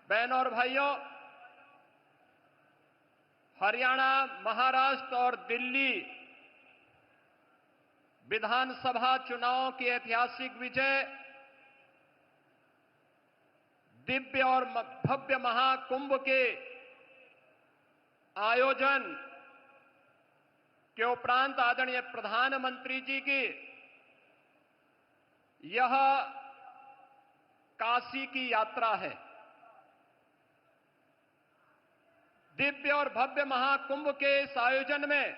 बहनों और भाइयों, हरियाणा, महाराष्ट्र और दिल्ली विधानसभा चुनावों की ऐतिहासिक विजय, दिव्य और भव्य महाकुंभ के आयोजन के उपरांत आदरणीय प्रधानमंत्री जी की यह काशी की यात्रा है। दिव्य और भव्य महाकुंभ के इस आयोजन में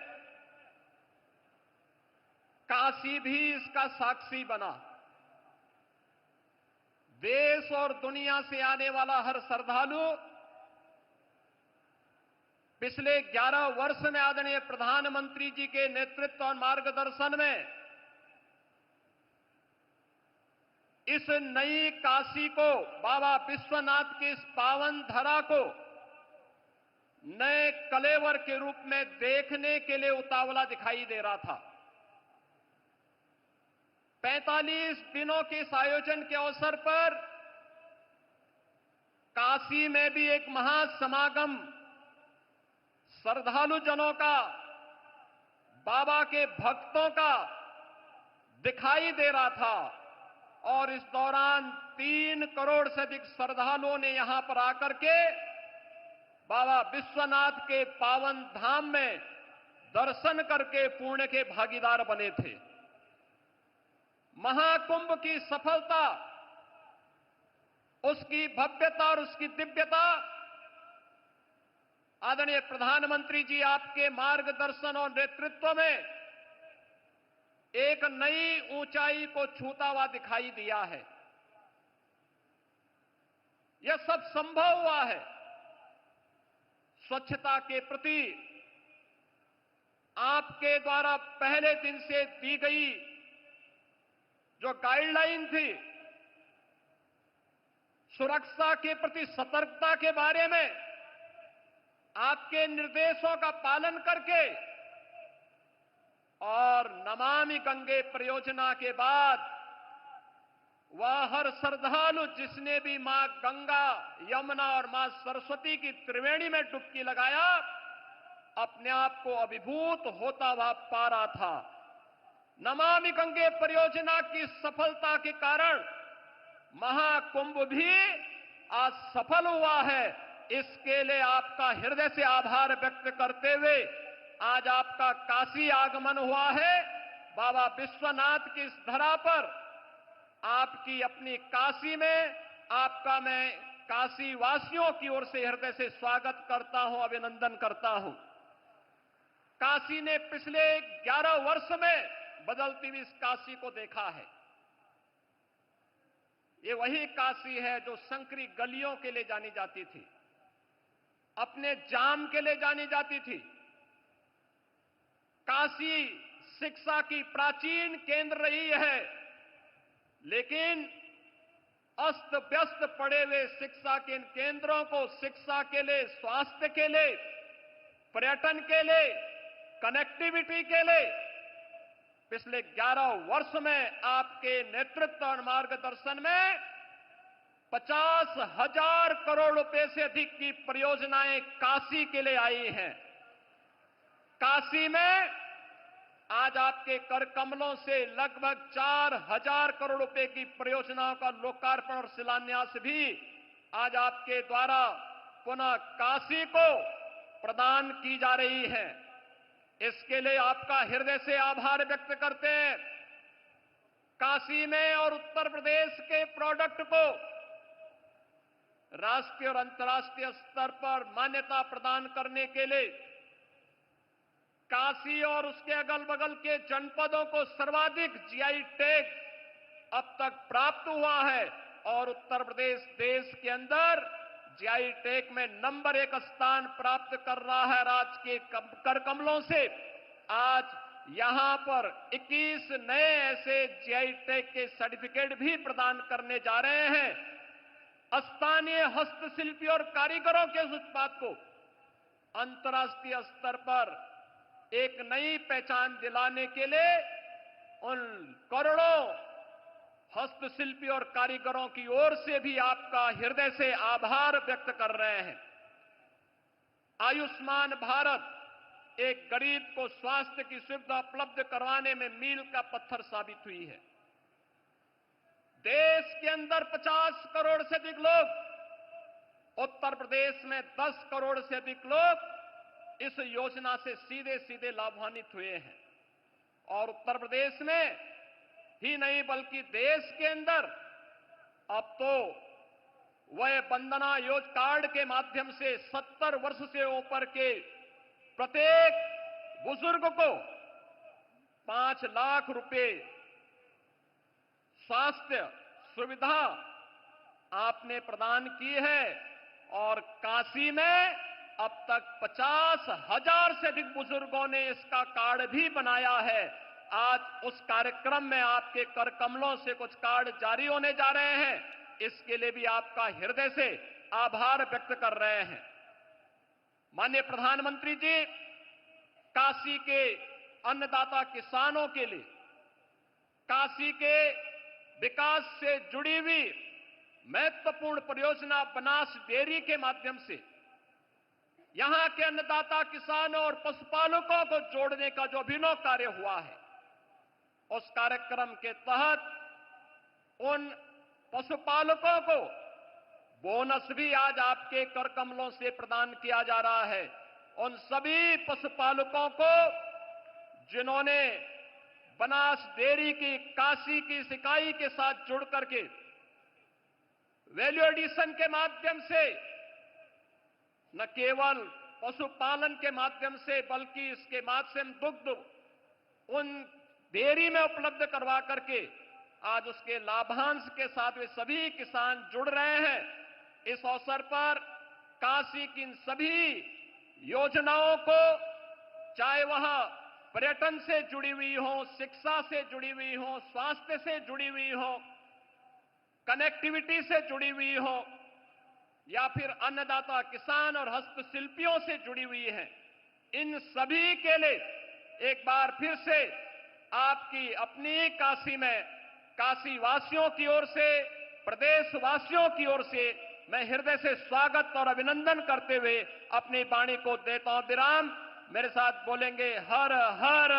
काशी भी इसका साक्षी बना। देश और दुनिया से आने वाला हर श्रद्धालु पिछले 11 वर्ष में आदरणीय प्रधानमंत्री जी के नेतृत्व और मार्गदर्शन में इस नई काशी को, बाबा विश्वनाथ की इस पावन धरा को नए कलेवर के रूप में देखने के लिए उतावला दिखाई दे रहा था। 45 दिनों के इस आयोजन के अवसर पर काशी में भी एक महासमागम श्रद्धालु जनों का, बाबा के भक्तों का दिखाई दे रहा था और इस दौरान 3 करोड़ से अधिक श्रद्धालुओं ने यहां पर आकर के बाबा विश्वनाथ के पावन धाम में दर्शन करके पुण्य के भागीदार बने थे। महाकुंभ की सफलता, उसकी भव्यता और उसकी दिव्यता आदरणीय प्रधानमंत्री जी आपके मार्गदर्शन और नेतृत्व में एक नई ऊंचाई को छूता हुआ दिखाई दिया है। यह सब संभव हुआ है स्वच्छता के प्रति आपके द्वारा पहले दिन से दी गई जो गाइडलाइन थी, सुरक्षा के प्रति सतर्कता के बारे में आपके निर्देशों का पालन करके और नमामि गंगे परियोजना के बाद वह हर श्रद्धालु जिसने भी मां गंगा, यमुना और मां सरस्वती की त्रिवेणी में डुबकी लगाया, अपने आप को अभिभूत होता हुआ पा रहा था। नमामि गंगे परियोजना की सफलता के कारण महाकुंभ भी आज सफल हुआ है। इसके लिए आपका हृदय से आभार व्यक्त करते हुए आज आपका काशी आगमन हुआ है। बाबा विश्वनाथ की इस धरा पर आपकी अपनी काशी में आपका मैं काशी वासियों की ओर से हृदय से स्वागत करता हूं, अभिनंदन करता हूं। काशी ने पिछले 11 वर्ष में बदलती हुई इस काशी को देखा है। ये वही काशी है जो संकरी गलियों के लिए जानी जाती थी, अपने जाम के लिए जानी जाती थी। काशी शिक्षा की प्राचीन केंद्र रही है, लेकिन अस्त व्यस्त पड़े हुए शिक्षा के इन केंद्रों को शिक्षा के लिए, स्वास्थ्य के लिए, पर्यटन के लिए, कनेक्टिविटी के लिए पिछले 11 वर्ष में आपके नेतृत्व और मार्गदर्शन में 50,000 करोड़ रुपए से अधिक की परियोजनाएं काशी के लिए आई हैं। काशी में आज आपके कर कमलों से लगभग 4,000 करोड़ रुपए की परियोजनाओं का लोकार्पण और शिलान्यास भी आज आपके द्वारा पुनः काशी को प्रदान की जा रही है। इसके लिए आपका हृदय से आभार व्यक्त करते हैं। काशी में और उत्तर प्रदेश के प्रोडक्ट को राष्ट्रीय और अंतर्राष्ट्रीय स्तर पर मान्यता प्रदान करने के लिए काशी और उसके अगल बगल के जनपदों को सर्वाधिक जीआई टैग अब तक प्राप्त हुआ है और उत्तर प्रदेश देश के अंदर जीआई टैग में नंबर 1 स्थान प्राप्त कर रहा है। राज्य के कर कमलों से आज यहां पर 21 नए ऐसे जीआई टैग के सर्टिफिकेट भी प्रदान करने जा रहे हैं। स्थानीय हस्तशिल्पी और कारीगरों के उस उत्पाद को अंतर्राष्ट्रीय स्तर पर एक नई पहचान दिलाने के लिए उन करोड़ों हस्तशिल्पी और कारीगरों की ओर से भी आपका हृदय से आभार व्यक्त कर रहे हैं। आयुष्मान भारत एक गरीब को स्वास्थ्य की सुविधा उपलब्ध करवाने में मील का पत्थर साबित हुई है। देश के अंदर 50 करोड़ से अधिक लोग, उत्तर प्रदेश में 10 करोड़ से अधिक लोग इस योजना से सीधे सीधे लाभान्वित हुए हैं। और उत्तर प्रदेश में ही नहीं बल्कि देश के अंदर अब तो वह वंदना योजना कार्ड के माध्यम से 70 वर्ष से ऊपर के प्रत्येक बुजुर्ग को 5 लाख रुपए स्वास्थ्य सुविधा आपने प्रदान की है। और काशी में अब तक 50,000 से अधिक बुजुर्गों ने इसका कार्ड भी बनाया है। आज उस कार्यक्रम में आपके कर कमलों से कुछ कार्ड जारी होने जा रहे हैं, इसके लिए भी आपका हृदय से आभार व्यक्त कर रहे हैं। माननीय प्रधानमंत्री जी, काशी के अन्नदाता किसानों के लिए काशी के विकास से जुड़ी हुई महत्वपूर्ण परियोजना बनास डेयरी के माध्यम से यहां के अन्नदाता किसानों और पशुपालकों को जोड़ने का जो अभिनव कार्य हुआ है, उस कार्यक्रम के तहत उन पशुपालकों को बोनस भी आज आपके कर कमलों से प्रदान किया जा रहा है। उन सभी पशुपालकों को जिन्होंने बनास डेयरी की काशी की इस इकाई के साथ जुड़ करके वैल्यू एडिशन के माध्यम से न केवल पशुपालन के माध्यम से बल्कि इसके माध्यम दुग्ध उन डेयरी में उपलब्ध करवा करके आज उसके लाभांश के साथ वे सभी किसान जुड़ रहे हैं। इस अवसर पर काशी की इन सभी योजनाओं को, चाहे वह पर्यटन से जुड़ी हुई हो, शिक्षा से जुड़ी हुई हो, स्वास्थ्य से जुड़ी हुई हो, कनेक्टिविटी से जुड़ी हुई हो या फिर अन्नदाता किसान और हस्तशिल्पियों से जुड़ी हुई है, इन सभी के लिए एक बार फिर से आपकी अपनी काशी में काशी वासियों की ओर से, प्रदेशवासियों की ओर से मैं हृदय से स्वागत और अभिनंदन करते हुए अपनी वाणी को देता हूं विराम। मेरे साथ बोलेंगे हर हर